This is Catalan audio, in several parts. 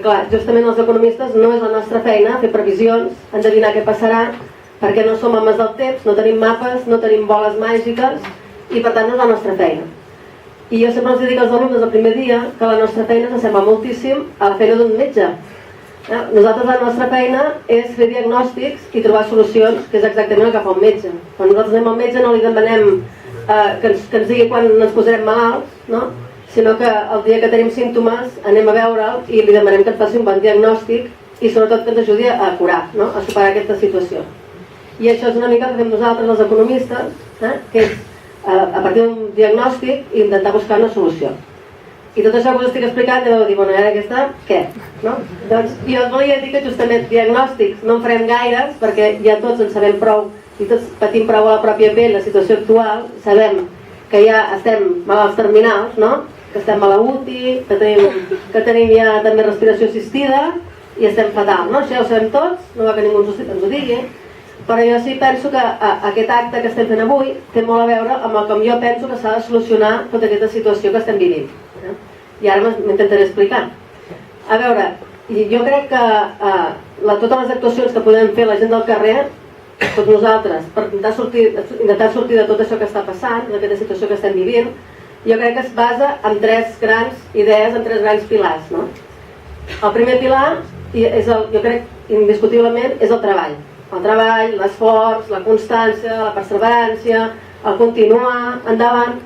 Clar, justament els economistes no és la nostra feina fer previsions, endevinar què passarà, perquè no som homes del temps, no tenim mapes, no tenim boles màgiques i per tant no és la nostra feina. I jo sempre els dic als alumnes el primer dia que la nostra feina s'assembla moltíssim a la feina d'un metge. Nosaltres la nostra feina és fer diagnòstics i trobar solucions, que és exactament el que fa un metge. Quan nosaltres anem al metge no li demanem que ens digui quan ens posarem malalts, no? Sinó que el dia que tenim símptomes anem a veure'l i li demanem que ens faci un bon diagnòstic i sobretot que ens ajudi a curar, no? A superar aquesta situació. I això és una mica que fem nosaltres, els economistes, que és a partir d'un diagnòstic i intentar buscar una solució. I tot això que us estic explicant, ja vau dir, bueno, ara aquesta, què? No? Doncs jo us volia dir que justament diagnòstics no en farem gaires perquè ja tots en sabem prou i tots patim prou a la pròpia pell la situació actual, sabem que ja estem malalts terminals, no? Que estem a la UTI, que tenim ja també respiració assistida i estem fatal, no? Això ja ho sabem tots, no va que ningú ens ho digui, però jo sí penso que aquest acte que estem fent avui té molt a veure amb el com jo penso que s'ha de solucionar tota aquesta situació que estem vivint. I ara m'intentaré explicar. A veure, jo crec que totes les actuacions que podem fer la gent del carrer, tots nosaltres, per intentar sortir de tot això que està passant, d'aquesta situació que estem vivint, jo crec que es basa en tres grans idees, en tres grans pilars. No? El primer pilar, jo crec indiscutiblement, és el treball. El treball, l'esforç, la constància, la perseverança, el continuar endavant.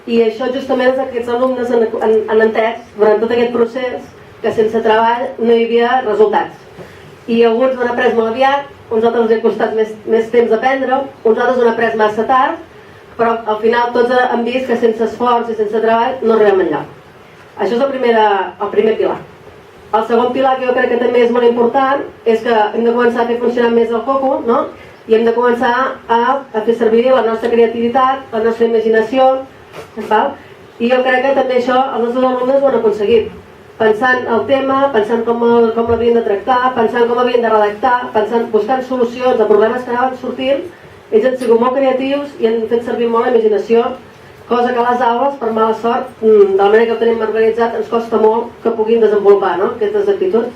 I això justament és que aquests alumnes han entès durant tot aquest procés que sense treball no hi havia resultats. I alguns ho han après molt aviat, uns altres els ha costat més temps aprendre-ho, uns altres ho han après massa tard, però al final tots han vist que sense esforç i sense treball no arribem enlloc. Això és el primer pilar. El segon pilar, que jo crec que també és molt important, és que hem de començar a fer funcionar més el coco, no? I hem de començar a fer servir la nostra creativitat, la nostra imaginació, val? I jo crec que també això els nostres alumnes ho han aconseguit. Pensant el tema, pensant com l'havien de tractar, pensant com havien de redactar, buscant solucions a problemes que anaven sortint, ells han sigut molt creatius i han fet servir molt la imaginació, cosa que a les aules, per mala sort, de la manera que ho tenim organitzat, ens costa molt que puguin desenvolupar, no? Aquestes actituds.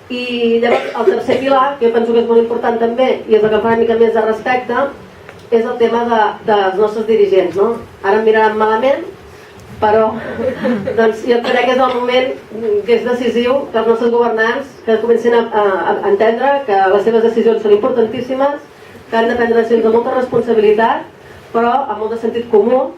I llavors el tercer pilar, que jo penso que és molt important també, i és el que fa una mica més de respecte, és el tema dels nostres dirigents. No? Ara em miraran malament, però doncs, jo crec que és el moment que és decisiu que els nostres governants que comencin a entendre que les seves decisions són importantíssimes, que han de prendre decisions amb molta responsabilitat, però amb molt de sentit comú.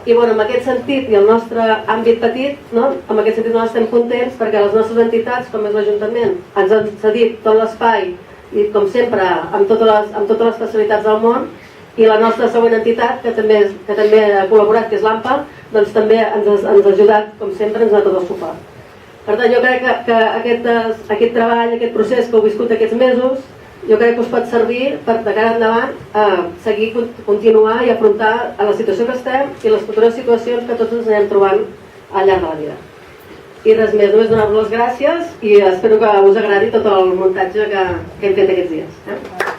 I bueno, en aquest sentit, i el nostre àmbit petit, no? En aquest sentit no estem contents perquè les nostres entitats, com és l'Ajuntament, ens han cedit tot l'espai i com sempre amb totes les facilitats del món, i la nostra següent entitat, que també ha col·laborat, que és l'AMPA, doncs també ens ha ajudat, com sempre, ens ha donat tot el suport. Per tant, jo crec que aquest treball, aquest procés que heu viscut aquests mesos, jo crec que us pot servir per, de cara endavant, seguir, continuar i afrontar a la situació que estem i les futures situacions que tots ens anem trobant al llarg de la vida. I res més, només donar-vos les gràcies i espero que us agradi tot el muntatge que hem fet aquests dies.